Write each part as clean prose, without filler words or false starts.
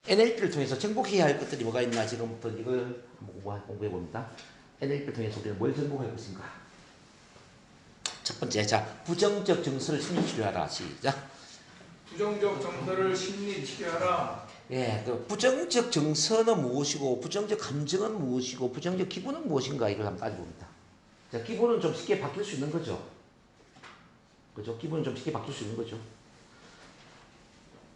NLP를 통해서 정복해야 할 것들이 뭐가 있나 지금부터 이걸 한번 공부해 봅니다. NLP를 통해서 우리는 뭘 정복할 것인가? 첫 번째, 자, 부정적 정서를 심리 치료하라. 시작. 부정적 정서를 심리 치료하라. 예, 그 부정적 정서는 무엇이고, 부정적 감정은 무엇이고, 부정적 기분은 무엇인가 이걸 한번 따져봅니다. 자, 기분은 좀 쉽게 바뀔 수 있는 거죠. 그죠? 기분은 좀 쉽게 바뀔 수 있는 거죠.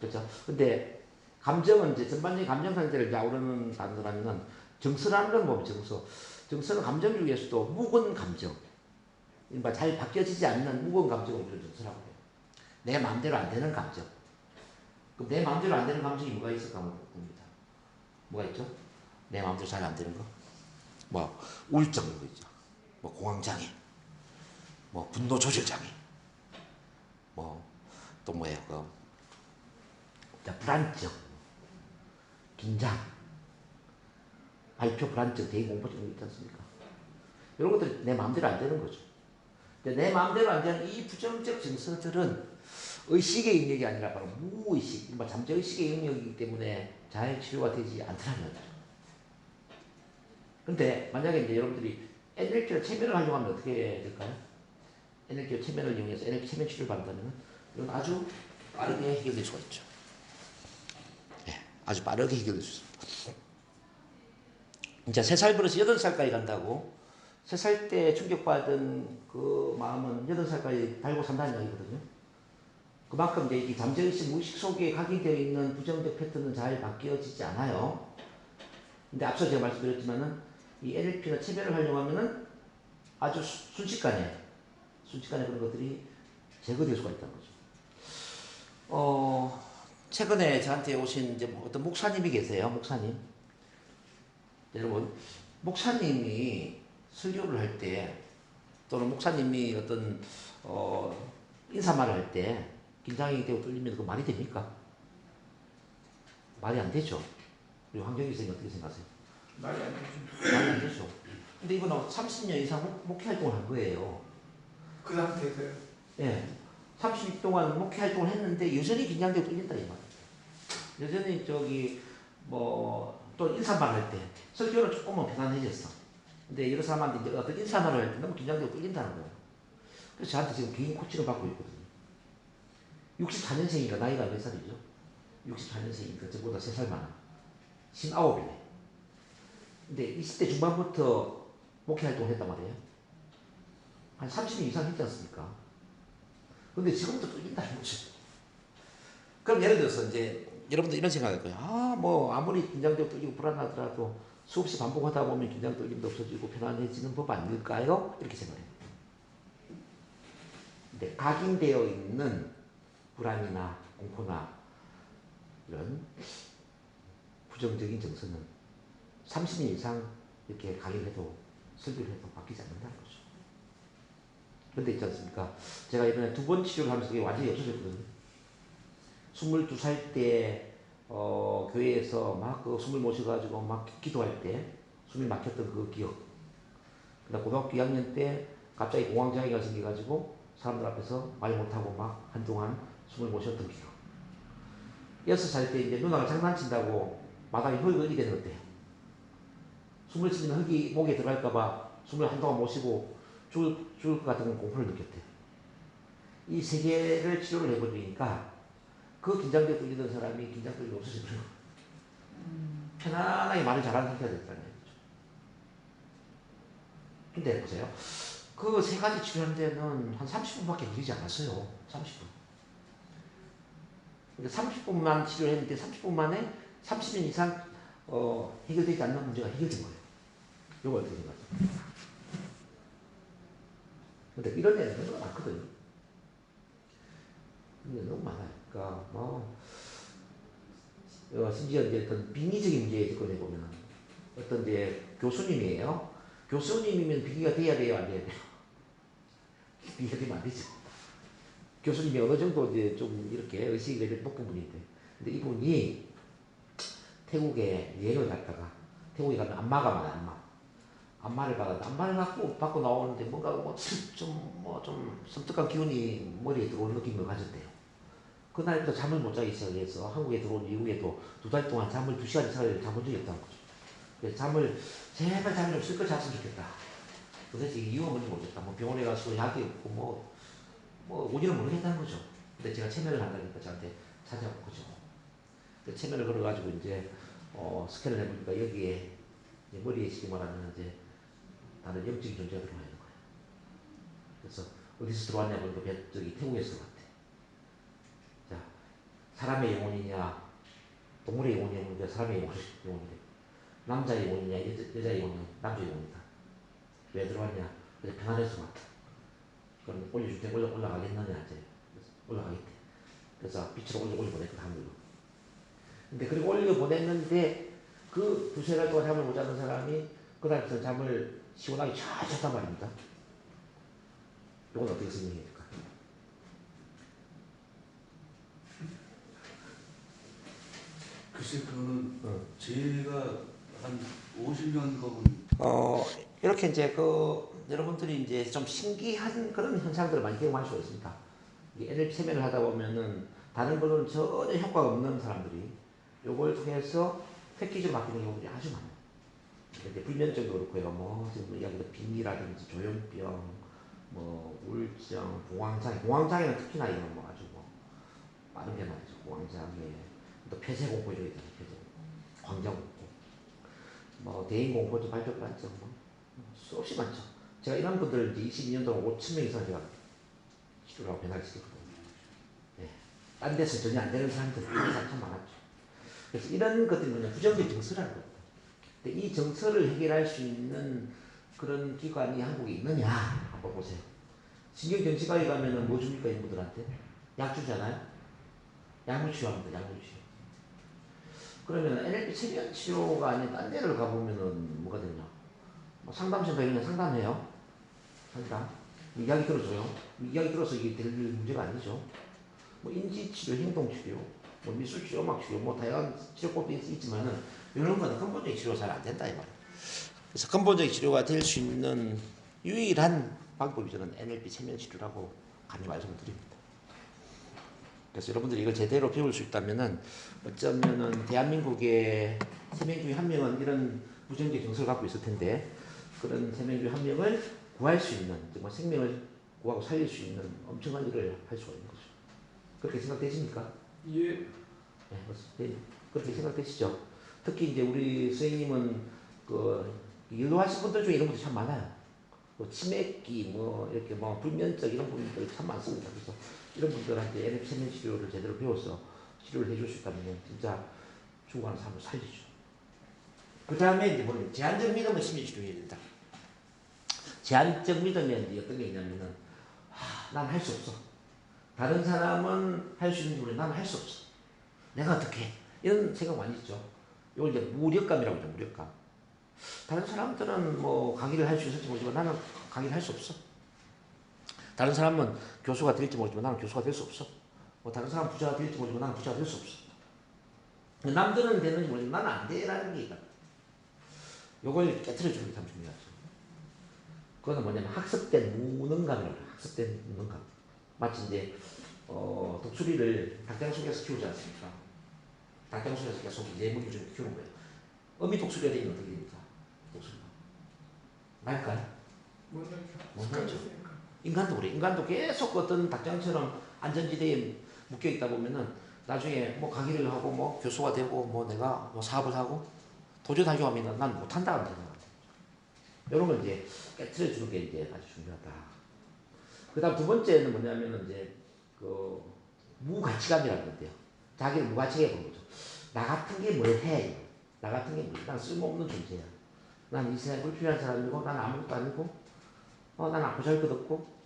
그죠? 근데 감정은 이제 전반적인 감정 상태를 좌우르는 단어라면은 정서라는 건 뭐 정서. 정서는 감정 중에서도 묵은 감정. 잘 바뀌어지지 않는 무거운 감정을 우리는 정서라고 해요. 내 마음대로 안 되는 감정. 그럼 내 마음대로 안 되는 감정이 뭐가 있을까 봅니다. 뭐가 있죠? 내 마음대로 잘 안 되는 거. 뭐 우울증 이런 거 있죠. 뭐 공황장애. 뭐 분노 조절 장애. 뭐 또 뭐예요? 불안증. 긴장. 발표 불안증, 대인공포증 이런 거 있지 않습니까? 이런 것들이 내 마음대로 안 되는 거죠. 내 마음대로 안 되는 이 부정적 정서들은 의식의 영역이 아니라 바로 무의식, 잠재의식의 영역이기 때문에 잘 치료가 되지 않더라는 거죠. 근데 만약에 이제 여러분들이 NLP를 체면을 하려고 하면 어떻게 될까요? NLP 체면을 이용해서 NLP 체면 치료를 받는다면 이건 아주 빠르게 해결될 수가 있죠. 예, 아주 빠르게 해결될 수 있습니다. 이제 3살 버릇이 8살까지 간다고 3살 때 충격받은 그 마음은 8살까지 달고 산다는 이야기거든요. 그만큼 이제 이 잠재의식, 무의식 속에 각인되어 있는 부정적 패턴은 잘 바뀌어지지 않아요. 근데 앞서 제가 말씀드렸지만은 이 NLP나 체면을 하려고 하면은 아주 순식간에 그런 것들이 제거될 수가 있다는 거죠. 최근에 저한테 오신 이제 어떤 목사님이 계세요. 목사님. 여러분, 목사님이 설교를 할 때 또는 목사님이 어떤 인사말을 할 때 긴장이 되고 떨리면 그 말이 됩니까? 말이 안 되죠. 우리 황정희 선생님 어떻게 생각하세요? 말이 안 되죠. 말이 안 되죠. 근데 이분은 30년 이상 목회 활동을 한 거예요. 그 상태에서요? 예. 30년 동안 목회 활동을 했는데 여전히 긴장되고 떨린다 이 말. 여전히 또 인사말 할 때 설교는 조금은 편안해졌어. 근데 여러 사람한테 이제 어떤 인사말을 할 때 너무 긴장되고 떨린다는 거예요. 그래서 저한테 지금 개인 코치를 받고 있거든요. 64년생이니까 나이가 몇 살이죠? 64년생이니까 저보다 3살 많아. 59이네. 근데 20대 중반부터 목회 활동을 했단 말이에요. 한 30년 이상 했지 않습니까? 근데 지금부터 떨린다는 거죠. 그럼 예를 들어서 이제 여러분들 이런 생각할 거예요. 아무리 긴장되고 떨리고 불안하더라도 수없이 반복하다 보면 긴장 떨림도 없어지고 편안해지는 법 아닐까요? 이렇게 생각해요. 근데 각인되어 있는 불안이나 공포나 이런 부정적인 정서는 30년 이상 이렇게 각인해도 설교를 해도 바뀌지 않는다는 거죠. 그런데 있지 않습니까? 제가 이번에 2번 치료를 하면서 그게 완전히 없어졌거든요. 22살 때 교회에서 막 그 숨을 모셔가지고 막 기도할 때 숨이 막혔던 그 기억. 그다음 고등학교 2학년 때 갑자기 공황장애가 생겨가지고 사람들 앞에서 말 못하고 막 한동안 숨을 못 쉬었던 기억. 6살 때 이제 누나가 장난친다고 마당에 흙이 걸리게 되는 어때요? 숨을 쉬면 흙이 목에 들어갈까봐 숨을 한동안 못 쉬고 죽을 것 같은 공포를 느꼈대요. 이 세 개를 치료를 해버리니까 그 긴장되고 떨리던 사람이 긴장 떨림이 없어지더라고요. 편안하게 말을 잘하는 상태가 됐다는 얘기죠. 근데 보세요. 그 세 가지 치료하는 데는 한 30분밖에 걸리지 않았어요. 30분. 그러니까 30분만 치료를 했는데 30분 만에 30년 이상 해결되지 않는 문제가 해결된 거예요. 이거 어떻게 생각하세요? 근데 이런 애는 너무 많거든요. 이게 너무 많아요. 그러니까 심지어 이제 어떤 빙의적인 문제에 접근해 보면 어떤 이제 교수님이에요. 교수님이면 빙의가 돼야 돼요, 안 돼야 돼요? 빙의가 되면 안 되죠. 교수님이 어느 정도 이제 좀 이렇게 의식이 높은 분인데, 근데 이분이 태국에 여행을 갔다가 태국에 가면 안마가 많아요. 안마를 받았는데 안마를 받고 나오는데 뭔가 좀 섬뜩한 기운이 머리에 들어오는 느낌을 가졌대요. 그날부터 잠을 못 자기 시작해서 한국에 들어온 이후에도 2달 동안 잠을 2시간 이상을 잠본 적이 없다는 거죠. 그래서 잠을 제발 잠을 좀 실컷 잤으면 좋겠다. 도대체 이유가 뭔지 모르겠다. 뭐 병원에 가서 약이 없고 뭐 원인은 모르겠다는 거죠. 근데 제가 체면을 한다니까 저한테 찾아온 거죠. 체면을 걸어가지고 이제 스캔을 해보니까 여기에 이제 머리에 쉽게 말하면 이제 다른 영적인 존재가 들어와 있는 거예요. 그래서 어디서 들어왔냐 보니까 저기 태국에서 들어왔대. 자, 사람의 영혼이냐 동물의 영혼이냐 사람의 영혼이래. 남자의 영혼이냐 여자의 영혼이냐 남자의 영혼이다. 왜 들어왔냐? 그래서 편안해서 왔다. 그럼 올려줄 때 올라가겠느냐 이제 올라가겠대. 그래서 빛으로 올려보냈거든 하늘로. 근데 그리고 올려보냈는데 그 2-3달 동안 잠을 못 자는 사람이 그날부터 잠을 시원하게 잘 잤단 말입니다. 이건 어떻게 설명해야 될까? 글쎄 그거는 제가 한 50년 가본 이렇게 이제 여러분들이 이제 좀 신기한 그런 현상들을 많이 경험할 수가 있습니다. NLP 세면을 하다 보면은 다른 걸로는 전혀 효과가 없는 사람들이 요걸 통해서 획기적으로 바뀌는 경우들이 아주 많아요. 근데 불면증도 그렇고요. 뭐 지금 이야기도 빈이라든지 조현병, 뭐 우울증, 공황장애는 특히나 이건 뭐 아주 뭐 많은 게 많죠. 공황장애, 또 폐쇄공포 이런 게 있잖아요. 폐쇄공포, 광장공포, 뭐 대인공포도 발표가 많죠. 뭐 수없이 많죠. 제가 이런 분들 이제 22년 동안 5,000명 이상 제가 치료하고 변화를 시켰거든요. 네. 딴 데서 전혀 안 되는 사람들 참 많았죠. 그래서 이런 것들이 뭐냐 부정적 정서라는 겁니다. 근데 이 정서를 해결할 수 있는 그런 기관이 한국에 있느냐 한번 보세요. 신경정신과에 가면은 뭐 줍니까 인분들한테? 약 주잖아요. 약물 치료합니다. 약물 치료. 그러면 NLP 체면 치료가 아닌 딴 데를 가보면은 뭐가 되냐? 뭐 상담센터 이런 데 상담해요. 상담. 이야기 들어줘요. 이야기 들어서 이게 될 문제가 아니죠. 뭐 인지치료, 행동치료, 뭐 미술치료, 음악치료, 뭐 다양한 치료법도 있지만은 이런 거는 근본적인 치료가 잘 안 된다 이 말이에요. 그래서 근본적인 치료가 될 수 있는 유일한 방법이 저는 NLP 체면 치료라고 감히 말씀을 드립니다. 그래서 여러분들이 이걸 제대로 배울 수 있다면은 어쩌면은 대한민국의 3명 중에 1명은 이런 부정적 정서를 갖고 있을 텐데 그런 3명 중에 1명을 구할 수 있는 정말 생명을 구하고 살릴 수 있는 엄청난 일을 할 수가 있는 거죠. 그렇게 생각되십니까? 예. 네, 그렇게 생각되시죠? 특히 이제 우리 선생님은 일로 하신 분들 중에 이런 분들 참 많아요. 뭐 치매기, 뭐 이렇게 뭐 불면증 이런 분들 참 많습니다. 그래서 이런 분들한테 NLP 체면 치료를 제대로 배워서 치료를 해줄 수 있다면 진짜 죽어가는 사람을 살리죠. 그 다음에 이제 뭐냐면 제한적 믿음을 심리치료해야 된다. 제한적 믿음이 이제 어떤 게 있냐면은 난 할 수 없어. 다른 사람은 할 수 있는지 모르는데 나는 할 수 없어. 내가 어떻게 해? 이런 생각 많이 있죠. 이걸 이제 무력감이라고 하죠. 무력감. 다른 사람들은 뭐 강의를 할 수 있을지 모르지만 나는 강의를 할 수 없어. 다른 사람은 교수가 될지 모르지만 나는 교수가 될 수 없어. 뭐 다른 사람은 부자가 될지 모르지만 나는 부자가 될 수 없어. 남들은 되는지 모르지만 나는 안 돼라는 게 있다. 요걸 깨트려주는 게 참 중요하죠. 그거는 뭐냐면 학습된 무능감이라고 해요. 학습된 무능감. 마치 이제 독수리를 닭장 속에서 키우지 않습니까? 닭장 속에서 계속 예물을 좀 키우는 거예요. 어미 독수리가 되면 어떻게 됩니까? 독수리가 날까요? 못 날죠. 인간도 그래. 인간도 계속 어떤 닭장처럼 안전지대에 묶여 있다 보면은 나중에 뭐 강의를 하고 뭐 교수가 되고 뭐 내가 뭐 사업을 하고 도전하려고 하면 난 못한다 하는 생각 같아요. 이런 걸 이제 깨트려 주는 게 이제 아주 중요하다. 그 다음 두 번째는 뭐냐면은 이제 무가치감이라는 건데요. 자기를 무가치하게 보는 거죠. 나 같은 게 뭘 해? 나 같은 게 뭘? 난 쓸모없는 존재야. 난 이 세상에 불필요한 사람이고, 나는 아무것도 아니고, 난 보잘것없고,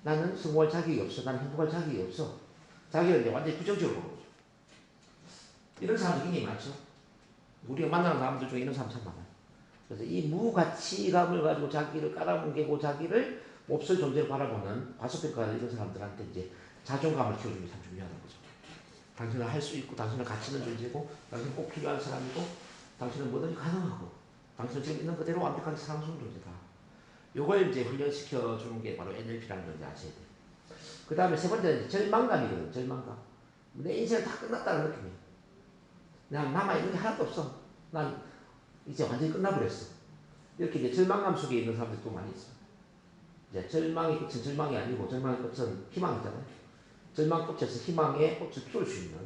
나는 성공할 자격이 없어. 나는 행복할 자격이 없어. 자기를 이제 완전히 부정적으로 보는 거죠. 이런 사람들 굉장히 많죠. 우리가 만나는 사람들 중에 이런 사람 참 많아요. 그래서 이 무가치감을 가지고 자기를 깔아뭉개고 자기를 몹쓸 존재로 바라보는 과소평가를 이런 사람들한테 이제 자존감을 키워주는 게 참 중요하다는 거죠. 당신은 할 수 있고, 당신은 가치 있는 존재고, 당신은 꼭 필요한 사람이고, 당신은 뭐든지 가능하고, 당신은 지금 있는 그대로 완벽하게 사랑스러운 존재다. 요걸 이제 훈련시켜 주는 게 바로 NLP라는 걸 이제 아셔야 돼요. 그 다음에 세 번째는 절망감이거든요. 절망감. 내 인생은 다 끝났다는 느낌이에요. 그냥 남아있는 게 하나도 없어. 난 이제 완전히 끝나버렸어. 이렇게 이제 절망감 속에 있는 사람들도 많이 있어요. 이제 절망의 끝은 절망이 아니고 절망의 끝은 희망이잖아요. 절망 끝에서 희망의 꽃을 피울 수 있는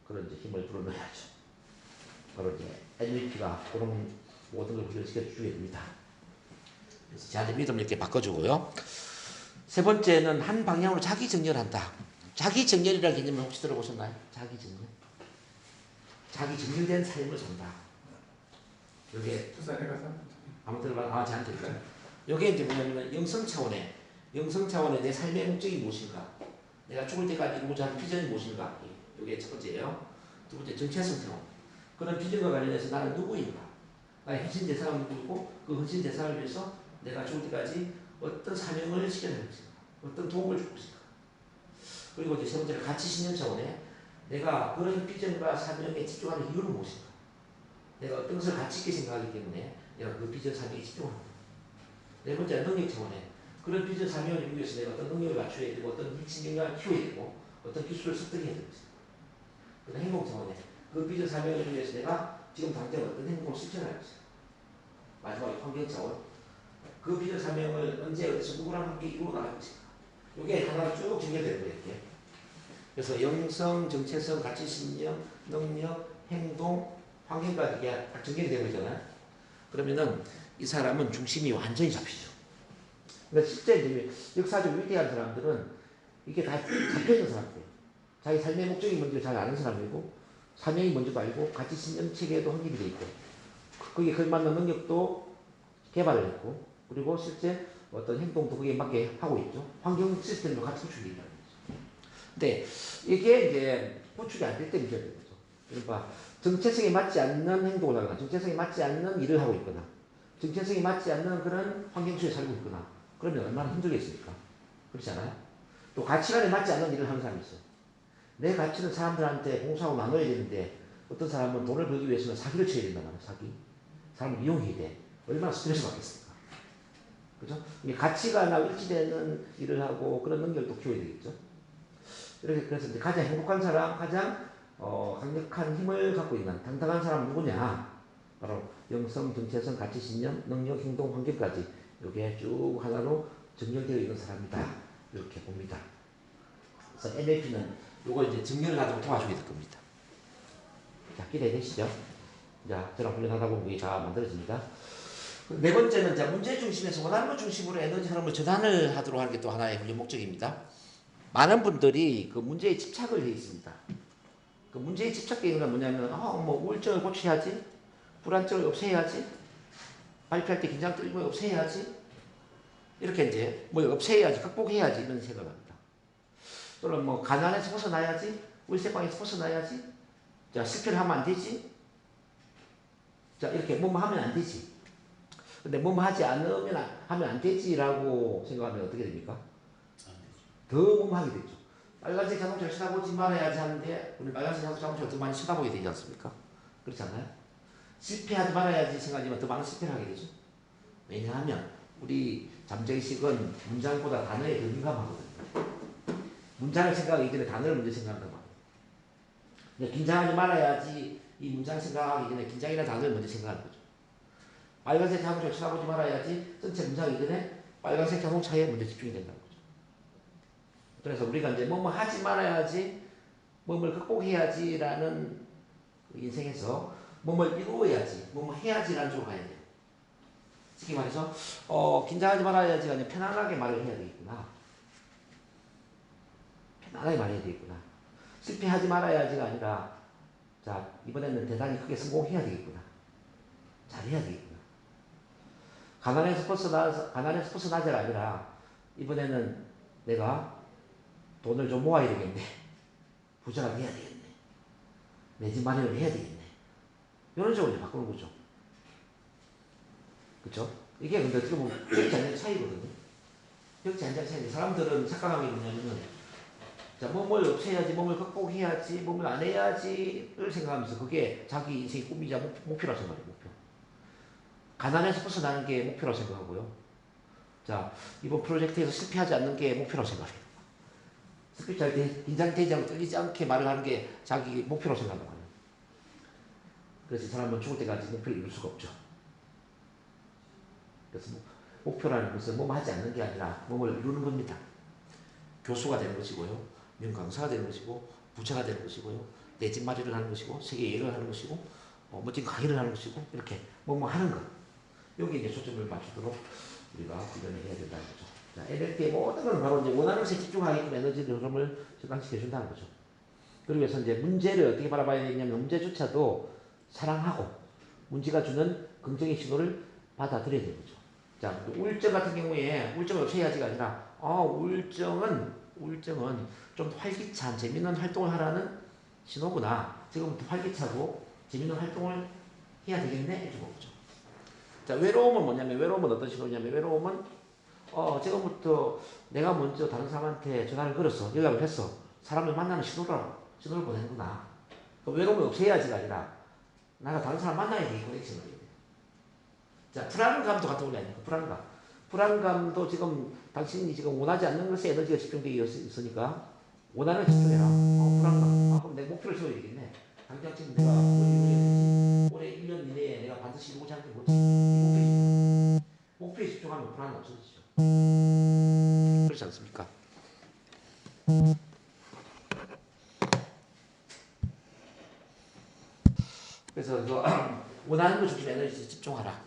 그런 이제 힘을 불어넣어야죠. 바로 이제 NLP가 그런 모든 걸 훈련시켜 주게 됩니다. 그래서 저한테 믿음을 이렇게 바꿔주고요. 세 번째는 한 방향으로 자기 정렬한다. 자기 정렬이라는 개념을 혹시 들어보셨나요? 자기 정렬. 자기 정렬된 삶을 산다. 이게 부산에 가서 한번 들어봐. 저한테 있어요. 이게 이제 뭐냐면 영성 차원의 내 삶의 목적이 무엇인가? 내가 죽을 때까지 이루고자 하는 비전이 무엇인가? 이게 첫 번째예요. 두 번째 정체성 차원. 그런 비전과 관련해서 나는 누구인가? 나의 헌신 대상은 누구이고 그 헌신 대상을 위해서 내가 죽을 때까지 어떤 사명을 실현할 것인가? 어떤 도움을 줄 것인가? 그리고 이제 세 번째는 가치 신념 차원에 내가 그런 비전과 사명에 집중하는 이유는 무엇인가? 내가 어떤 것을 가치 있게 생각하기 때문에 내가 그 비전 사명에 집중합니다. 네 번째는 능력 차원에 그런 비전 사명을 이루기 위해서 내가 어떤 능력을 갖춰야 되고 어떤 핵심 역량을 키워야 되고 어떤 기술을 습득해야 되는 것입니다. 그다음 행동 차원에 그 비전 사명을 이루기 위해서 내가 지금 당장 어떤 행동을 실천할 것인가. 마지막에 환경 차원 그 비전 사명을 언제 어디서 누구랑 함께 이루어 나갈 것인가. 이게 하나로 쭉 전개되는 거예요. 이렇게. 그래서 영성, 정체성, 가치 신념, 능력, 행동, 환경까지 이게 딱 전개되는 거잖아요. 그러면은 이 사람은 중심이 완전히 잡히죠. 그러니까 실제 이제 역사적 위대한 사람들은 이게 다 잡혀있는 사람들이에요. 자기 삶의 목적이 뭔지 잘 아는 사람이고 사명이 뭔지도 알고 가치 신념 체계도 확립이 돼 있고 거기에 걸맞는 능력도 개발을 했고 그리고 실제 어떤 행동도 거기에 맞게 하고 있죠. 환경 시스템도 같이 구축이 있다는 거죠. 근데 이게 이제 구축이 안 될 때 문제가 되는 거죠. 그러니까 정체성에 맞지 않는 행동을 하거나 정체성에 맞지 않는 일을 하고 있거나 정체성에 맞지 않는 그런 환경 속에 살고 있거나 그러면 얼마나 힘들겠습니까? 그렇지 않아요? 또 가치관에 맞지 않는 일을 하는 사람이 있어요. 내 가치는 사람들한테 공유하고 나눠야 되는데 어떤 사람은 돈을 벌기 위해서는 사기를 쳐야 된단 말이에요. 사람을 이용해야 돼. 얼마나 스트레스 받겠습니까? 그죠? 이게 가치가 일치되는 일을 하고 그런 능력도 키워야 되겠죠. 이렇게 그래서 이제 가장 행복한 사람, 가장 강력한 힘을 갖고 있는 당당한 사람은 누구냐? 바로 영성, 정체성, 가치, 신념, 능력, 행동, 환경까지 이게 쭉 하나로 정렬되어 있는 사람이다. 이렇게 봅니다. 그래서 NLP는 이거 이제 정렬을 하도록 도와주게 될 겁니다. 자, 기대되시죠? 자, 저랑 훈련하다 보면 이게 다 만들어집니다. 네 번째는 자, 문제 중심에서 원하는 것 중심으로 에너지 흐름을 전환을 하도록 하는 게 또 하나의 훈련 목적입니다. 많은 분들이 그 문제에 집착을 해 있습니다. 그 문제에 집착되어 있는 건 뭐냐면, 뭐 우울증을 고쳐야지, 불안증을 없애야지, 발표할 때 긴장 떨고 없애야지, 이렇게 이제 뭐 없애야지, 극복해야지 이런 생각을 합니다. 또는 뭐 가난에서 벗어나야지, 월세방에서 벗어나야지, 자 실패를 하면 안 되지, 자 이렇게 뭐뭐 하면 안 되지. 근데 뭐뭐 하지 않으면 하면 안 되지라고 생각하면 어떻게 됩니까? 더 뭐뭐 하게 되죠. 빨간색 자동차를 쳐다보지 말아야지 하는데 우리 빨간색 자동차를 더 많이 쳐다보게 되지 않습니까? 그렇지 않나요? 실패하지 말아야지 생각하지만 더 많은 실패를 하게 되죠. 왜냐하면 우리 잠재의식은 문장보다 단어에 더 민감하거든요. 문장을 생각하기 전에 단어를 먼저 생각한단 말이에요. 긴장하지 말아야지 이 문장 생각하기 전에 긴장이라는 단어를 먼저 생각하는 거죠. 빨간색 자동차를 쳐다보지 말아야지 전체 문장이기 전에 빨간색 자동차에 먼저 집중이 된다는 거죠. 그래서 우리가 이제 뭐뭐 하지 말아야지, 뭐뭘 극복해야지라는 인생에서 뭐뭘 이루어야지, 뭐뭐 해야지라는 쪽으로 가야 돼요. 쉽게 말해서 긴장하지 말아야지가 아니라 편안하게 말을 해야 되겠구나. 편안하게 말해야 되겠구나. 실패하지 말아야지가 아니라 자 이번에는 대단히 크게 성공해야 되겠구나. 잘해야 되겠구나. 가난에서 벗어나자가 아니라 이번에는 내가 돈을 좀 모아야 되겠네. 부자가 돼야 되겠네. 내 집 마련을 해야 되겠네. 이런 식으로 이제 바꾸는 거죠. 그쵸? 이게 근데 어떻게 보면 벽지 않는 차이거든요. 벽지 않는 차이인데 사람들은 착각하는 게 뭐냐면은 자, 뭐뭘 없애야지, 뭐뭘 극복해야지, 뭐뭘 안 해야지를 생각하면서 그게 자기 인생의 꿈이자 목표라고 생각해요. 목표. 가난에서 벗어나는 게 목표라고 생각하고요. 자, 이번 프로젝트에서 실패하지 않는 게 목표라고 생각해요. 스피치 할 때 긴장되지 않고 떨리지 않게 말을 하는 게 자기 목표로 생각하거든요. 그래서 이 사람은 죽을 때까지 목표를 이룰 수가 없죠. 그래서 목표라는 것은 몸 하지 않는 게 아니라 몸을 이루는 겁니다. 교수가 되는 것이고요. 명강사가 되는 것이고 부자가 되는 것이고요. 내 집 마련을 하는 것이고 세계 여행을 하는 것이고 멋진 강의를 하는 것이고 이렇게 뭐뭐 하는 것. 여기에 이제 초점을 맞추도록 우리가 훈련을 해야 된다는 거죠. 자, NLP의 모든 건 바로 이제 원하는 것에 집중하게끔 에너지의 흐름을 전환시켜 준다는 거죠. 그러기 위해서 이제 문제를 어떻게 바라봐야 되냐면 문제조차도 사랑하고 문제가 주는 긍정의 신호를 받아들여야 되는 거죠. 자, 우울증 같은 경우에 우울증을 없애야지가 아니라 우울증은 좀 활기찬 재밌는 활동을 하라는 신호구나. 지금부터 활기차고 재밌는 활동을 해야 되겠네 이렇게 보죠. 자, 외로움은 뭐냐면 외로움은 어떤 신호냐면 외로움은 지금부터 내가 먼저 다른 사람한테 전화를 걸어서 연락을 했어. 사람을 만나는 신호를 보내는구나. 외로움을 없애야지가 아니라 내가 다른 사람 만나야 되겠구나 이렇게 생각해요. 자, 불안감도 같은 원리 아닙니까? 불안감도 지금 당신이 지금 원하지 않는 것에 에너지가 집중되어 있으니까 원하는 집중해라. 불안감. 그럼 내 목표를 세워야 되겠네. 당장 지금 내가 올해 1년 이내에 내가 반드시 이루고자 하는 게 뭐지? 목표에 집중하면 불안은 없어지죠. 그렇지 않습니까? 그래서 원하는 것 중심에 에너지에 집중하라.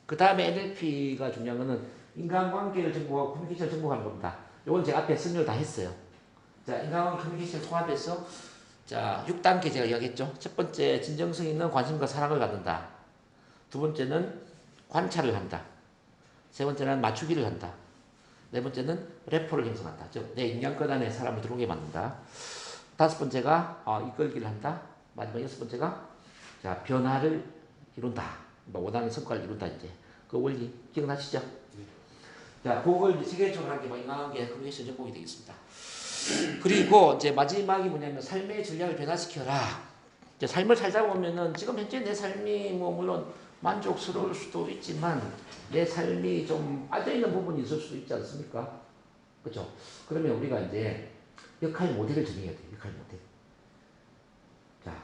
그 다음에 NLP가 중요한 거는 인간관계를 정복하고 커뮤니케이션을 정복하는 겁니다. 이건 제가 앞에 설명을 다 했어요. 자, 인간관계 커뮤니케이션을 통합해서 자, 6단계 제가 이야기했죠. 첫 번째, 진정성 있는 관심과 사랑을 갖는다. 두 번째는 관찰을 한다. 세 번째는 맞추기를 한다. 네 번째는 래퍼를 형성한다. 즉, 내 인간권 안에 사람을 들어오게 만든다. 다섯 번째가 이끌기를 한다. 마지막 여섯 번째가 자, 변화를 이룬다. 원하는 성과를 이룬다. 이제 그 원리 기억나시죠? 자, 그걸 세계적으로 하는 게 인간관계 커뮤니케이션 정복이 되겠습니다. 그리고 이제 마지막이 뭐냐면 삶의 전략을 변화시켜라. 이제 삶을 살다 보면은 지금 현재 내 삶이 뭐 물론 만족스러울 수도 있지만 내 삶이 좀 빠져있는 부분이 있을 수도 있지 않습니까? 그렇죠? 그러면 우리가 이제 역할 모델을 정해야 돼요. 역할 모델. 자,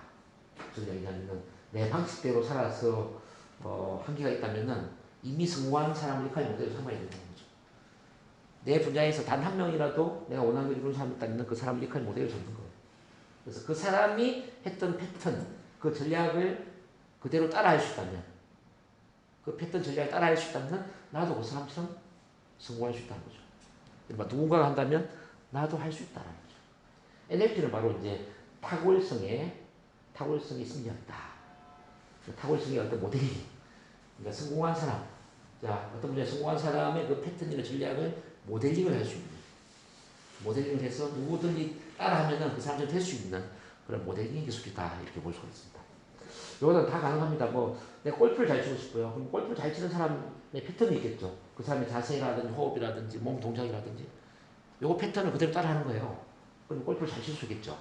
무슨 얘기냐면은 내 방식대로 살아서 한계가 있다면은 이미 성공한 사람을 역할 모델로 삼아야 된다는 거죠. 내 분야에서 단 한 명이라도 내가 원하는 걸 이루는 사람이 있다면 그 사람을 역할 모델로 삼는 거예요. 그래서 그 사람이 했던 패턴, 그 전략을 그대로 따라할 수 있다면 그 패턴 전략을 따라할 수 있다면 나도 그 사람처럼 성공할 수 있다는 거죠. 그러니까 누군가가 한다면 나도 할 수 있다는 거죠. NLP는 바로 이제 탁월성의 승리였다. 탁월성의 어떤 모델링. 그러니까 성공한 사람. 자, 어떤 분야에 성공한 사람의 그 패턴이나 전략을 모델링을 할 수 있는. 모델링을 해서 누구든지 따라하면은 그 사람들이 될 수 있는 그런 모델링 기술이다. 이렇게 볼 수가 있습니다. 이거는 다 가능합니다. 뭐, 내가 골프를 잘 치고 싶어요. 그럼 골프를 잘 치는 사람의 패턴이 있겠죠. 그 사람의 자세라든지 호흡이라든지 몸 동작이라든지. 요거 패턴을 그대로 따라하는 거예요. 그럼 골프를 잘 칠 수 있겠죠.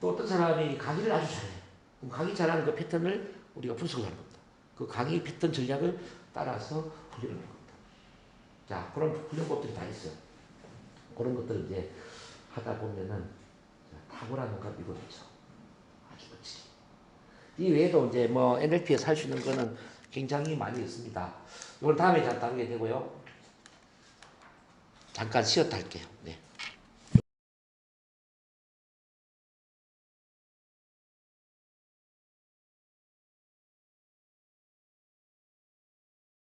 또 어떤 사람이 강의를 아주 잘해. 그럼 강의 잘하는 그 패턴을 우리가 분석을 하는 겁니다. 그 강의 패턴 전략을 따라서 훈련을 하는 겁니다. 자, 그런 훈련법들이 다 있어요. 그런 것들을 이제 하다 보면은 탁월한 걸 이루어지죠. 아주 멋지게. 이 외에도 이제 뭐 NLP에서 할 수 있는 거는 굉장히 많이 있습니다. 이걸 다음에 다루게 되고요. 잠깐 쉬었다 할게요. 네.